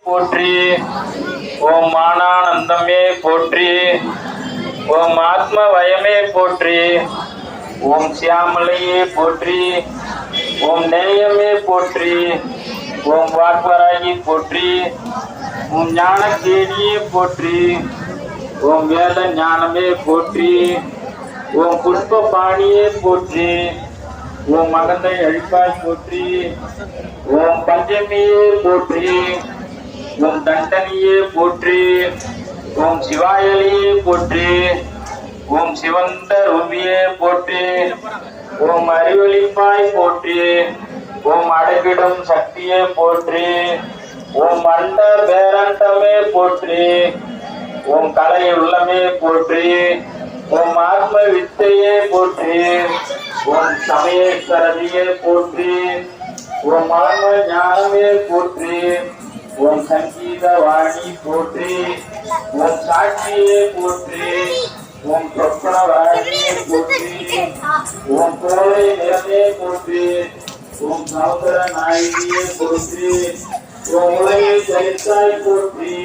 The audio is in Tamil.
போற்றி. ஓம் ஆனந்தமே போற்றி. ஓம் ஆத்ம வயமே போற்றி. ஓம் சியாமலையே போற்றி. ஓம் நேயமே போற்றி. ஓம் வாக்வராகி போற்றி. ஓம் ஞானக்கேணியே போற்றி. ஓம் வேத ஞானமே போற்றி. ஓம் புஷ்ப பாணியே போற்றி. ஓம் மகந்தை அழிப்பாய் போற்றி. ஓம் பஞ்சமியே போற்றி. ஓம் தண்டனியே போற்றி. ஓம் சிவாயலியே போற்றி. ஓம் சிவந்த ரூபியே போற்றி. ஓம் அறிவளிப்பாய் போற்றி. ஓம் அடக்கிடும் சக்தியே போற்றி. ஓம் அண்ட பேரண்டமே போற்றி. ஓம் கலை உள்ளமே போற்றி. ஓம் ஆத்ம வித்தையே போற்றி. ஓம் சமயேஸ்வரதியே போற்றி. ஓம் ஆன்ம ஞானமே போற்றி. ஓம் சங்கீத வாணி போற்றி. ஓம் சாட்சியே போற்றி. ஓம் சொப்பன வாணியே போற்றி. ஓம் கோலை நிறமே போற்றி. ஓம் சமுதிர நாயகியே போற்றி. ஓம் உலகை சரித்தாய் போற்றி.